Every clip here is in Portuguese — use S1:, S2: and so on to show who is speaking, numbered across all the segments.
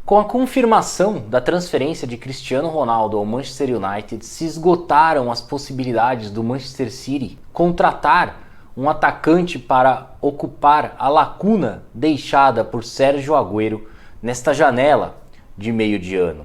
S1: Com a confirmação da transferência de Cristiano Ronaldo ao Manchester United, se esgotaram as possibilidades do Manchester City contratar um atacante para ocupar a lacuna deixada por Sérgio Agüero nesta janela de meio de ano.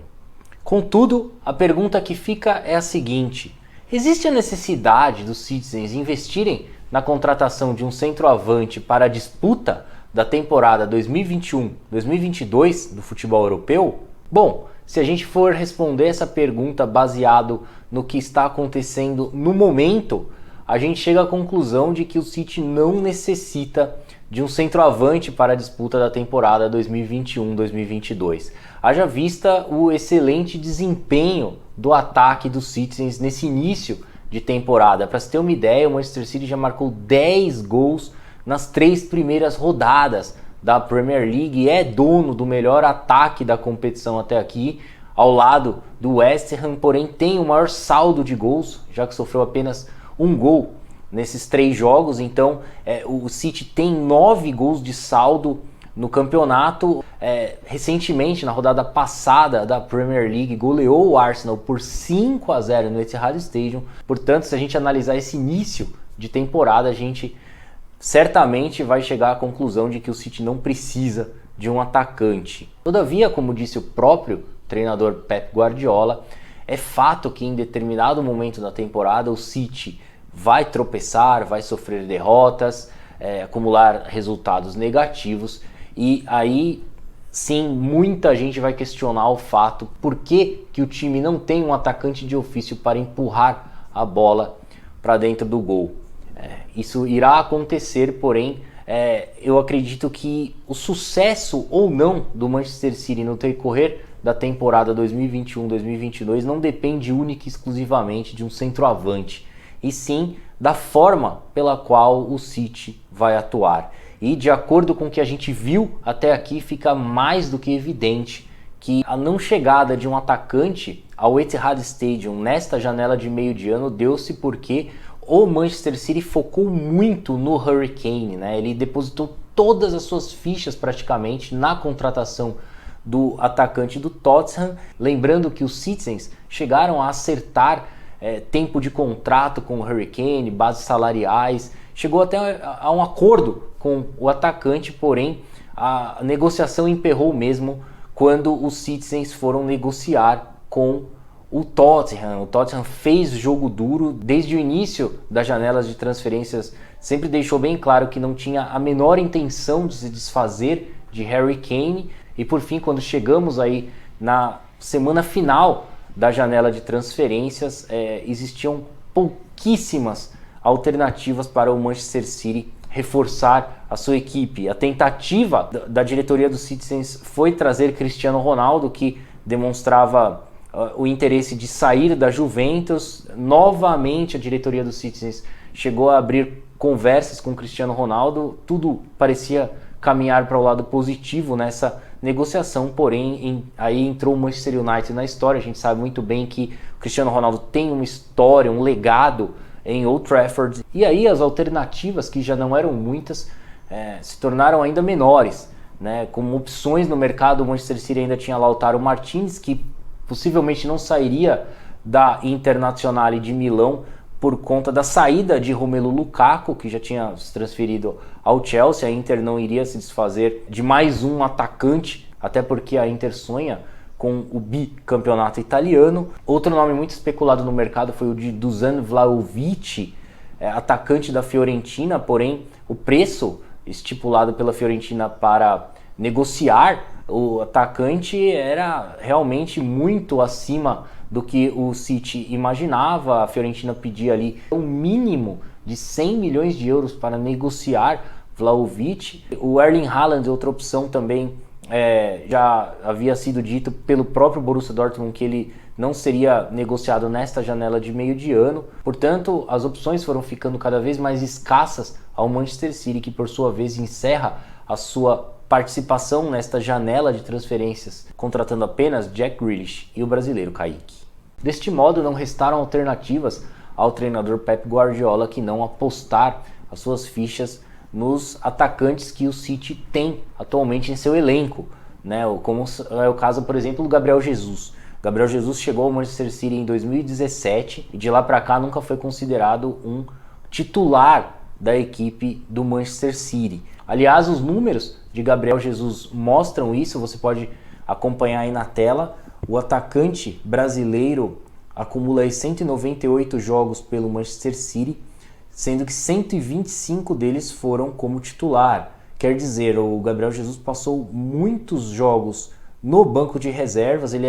S1: Contudo, a pergunta que fica é a seguinte: existe a necessidade dos Citizens investirem na contratação de um centroavante para a disputa da temporada 2021-2022 do futebol europeu? Bom, se a gente for responder essa pergunta baseado no que está acontecendo no momento, a gente chega à conclusão de que o City não necessita de um centroavante para a disputa da temporada 2021-2022. Haja vista o excelente desempenho do ataque dos Citizens nesse início de temporada. Para se ter uma ideia, o Manchester City já marcou 10 gols nas 3 primeiras rodadas da Premier League e é dono do melhor ataque da competição até aqui, ao lado do West Ham, porém tem o maior saldo de gols, já que sofreu apenas um gol nesses 3 jogos. Então o City tem 9 gols de saldo no campeonato. Recentemente, na rodada passada da Premier League, goleou o Arsenal por 5-0 no Etihad Stadium. Portanto, se a gente analisar esse início de temporada, a gente certamente vai chegar à conclusão de que o City não precisa de um atacante. Todavia, como disse o próprio treinador Pep Guardiola, é fato que em determinado momento da temporada o City vai tropeçar, vai sofrer derrotas, acumular resultados negativos, e aí sim muita gente vai questionar o fato por que o time não tem um atacante de ofício para empurrar a bola para dentro do gol. Isso irá acontecer, porém eu acredito que o sucesso ou não do Manchester City no decorrer da temporada 2021-2022 não depende única e exclusivamente de um centroavante, e sim da forma pela qual o City vai atuar. E de acordo com o que a gente viu até aqui, fica mais do que evidente que a não chegada de um atacante ao Etihad Stadium nesta janela de meio de ano deu-se porque o Manchester City focou muito no Harry Kane, né? Ele depositou todas as suas fichas praticamente na contratação do atacante do Tottenham. Lembrando que os Citizens chegaram a acertar tempo de contrato com o Harry Kane, bases salariais, chegou até a um acordo com o atacante, porém a negociação emperrou mesmo quando os Citizens foram negociar com o Tottenham. O Tottenham fez jogo duro desde o início das janelas de transferências, sempre deixou bem claro que não tinha a menor intenção de se desfazer de Harry Kane, e por fim, quando chegamos aí na semana final da janela de transferências, existiam pouquíssimas alternativas para o Manchester City reforçar a sua equipe. A tentativa da diretoria dos Citizens foi trazer Cristiano Ronaldo, que demonstrava o interesse de sair da Juventus. Novamente a diretoria dos Citizens chegou a abrir conversas com Cristiano Ronaldo, tudo parecia caminhar para o lado positivo nessa negociação, porém aí entrou o Manchester United na história. A gente sabe muito bem que o Cristiano Ronaldo tem uma história, um legado em Old Trafford, e aí as alternativas, que já não eram muitas, se tornaram ainda menores, né? Como opções no mercado, o Manchester City ainda tinha Lautaro Martínez, que possivelmente não sairia da Internazionale de Milão por conta da saída de Romelu Lukaku, que já tinha se transferido ao Chelsea. A Inter não iria se desfazer de mais um atacante, até porque a Inter sonha com o bicampeonato italiano. Outro nome muito especulado no mercado foi o de Dusan Vlahovic, atacante da Fiorentina, porém o preço estipulado pela Fiorentina para negociar o atacante era realmente muito acima do que o City imaginava. A Fiorentina pedia ali um mínimo de 100 milhões de euros para negociar Vlahovic. O Erling Haaland, outra opção também, já havia sido dito pelo próprio Borussia Dortmund que ele não seria negociado nesta janela de meio de ano. Portanto, as opções foram ficando cada vez mais escassas ao Manchester City, que por sua vez encerra a sua participação nesta janela de transferências, contratando apenas Jack Grealish e o brasileiro Kaique. Deste modo, não restaram alternativas ao treinador Pep Guardiola que não apostar as suas fichas nos atacantes que o City tem atualmente em seu elenco. né? Como é o caso, por exemplo, do Gabriel Jesus. Gabriel Jesus chegou ao Manchester City em 2017 e de lá para cá nunca foi considerado um titular da equipe do Manchester City. Aliás, os números de Gabriel Jesus mostram isso, você pode acompanhar aí na tela. O atacante brasileiro acumula aí 198 jogos pelo Manchester City, sendo que 125 deles foram como titular. Quer dizer, o Gabriel Jesus passou muitos jogos no banco de reservas, ele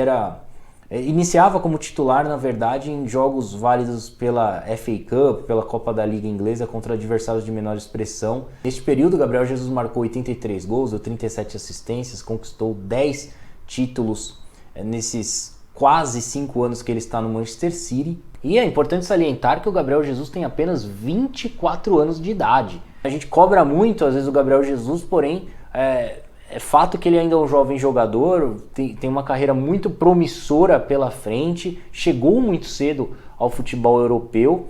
S1: iniciava como titular, na verdade, em jogos válidos pela FA Cup, pela Copa da Liga Inglesa contra adversários de menor expressão. Neste período, Gabriel Jesus marcou 83 gols, deu 37 assistências, conquistou 10 títulos nesses quase 5 anos que ele está no Manchester City. E é importante salientar que o Gabriel Jesus tem apenas 24 anos de idade. A gente cobra muito, às vezes, o Gabriel Jesus, porém, é fato que ele ainda é um jovem jogador, tem uma carreira muito promissora pela frente, chegou muito cedo ao futebol europeu,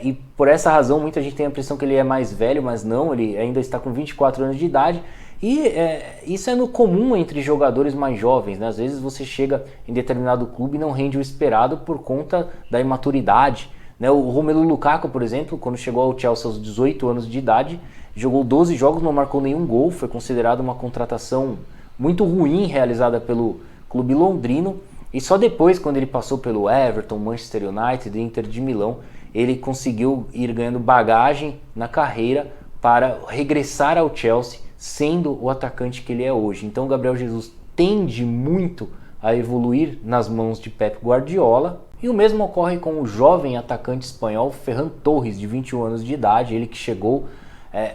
S1: e por essa razão muita gente tem a impressão que ele é mais velho, mas não, ele ainda está com 24 anos de idade, e isso é no comum entre jogadores mais jovens, né? Às vezes você chega em determinado clube e não rende o esperado por conta da imaturidade, né? O Romelu Lukaku, por exemplo, quando chegou ao Chelsea aos 18 anos de idade, jogou 12 jogos, não marcou nenhum gol, foi considerado uma contratação muito ruim realizada pelo clube londrino, e só depois, quando ele passou pelo Everton, Manchester United e Inter de Milão, ele conseguiu ir ganhando bagagem na carreira para regressar ao Chelsea, sendo o atacante que ele é hoje. Então o Gabriel Jesus tende muito a evoluir nas mãos de Pep Guardiola, e o mesmo ocorre com o jovem atacante espanhol Ferran Torres, de 21 anos de idade, ele que chegou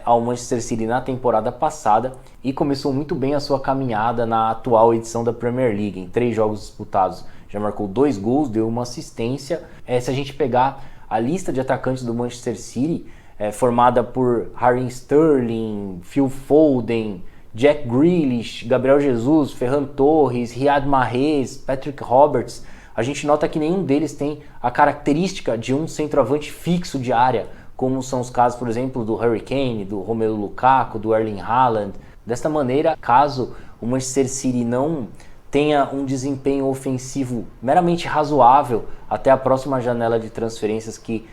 S1: ao Manchester City na temporada passada e começou muito bem a sua caminhada na atual edição da Premier League. Em 3 jogos disputados já marcou 2 gols, deu uma assistência. Se a gente pegar a lista de atacantes do Manchester City, formada por Raheem Sterling, Phil Foden, Jack Grealish, Gabriel Jesus, Ferran Torres, Riyad Mahrez, Patrick Roberts, a gente nota que nenhum deles tem a característica de um centroavante fixo de área, como são os casos, por exemplo, do Harry Kane, do Romelu Lukaku, do Erling Haaland. Desta maneira, caso o Manchester City não tenha um desempenho ofensivo meramente razoável até a próxima janela de transferências que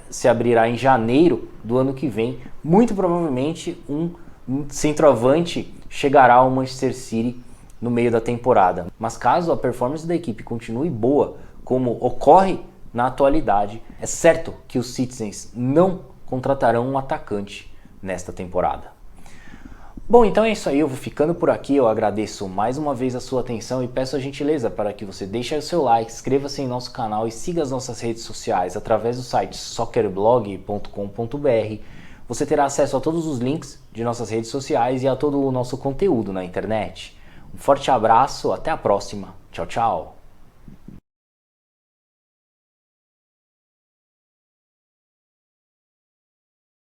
S1: se abrirá em janeiro do ano que vem, muito provavelmente um centroavante chegará ao Manchester City no meio da temporada. Mas caso a performance da equipe continue boa, como ocorre na atualidade, é certo que os Citizens não contratarão um atacante nesta temporada. Bom, então é isso aí, eu vou ficando por aqui, eu agradeço mais uma vez a sua atenção e peço a gentileza para que você deixe o seu like, inscreva-se em nosso canal e siga as nossas redes sociais através do site soccerblog.com.br. Você terá acesso a todos os links de nossas redes sociais e a todo o nosso conteúdo na internet. Um forte abraço, até a próxima. Tchau, tchau.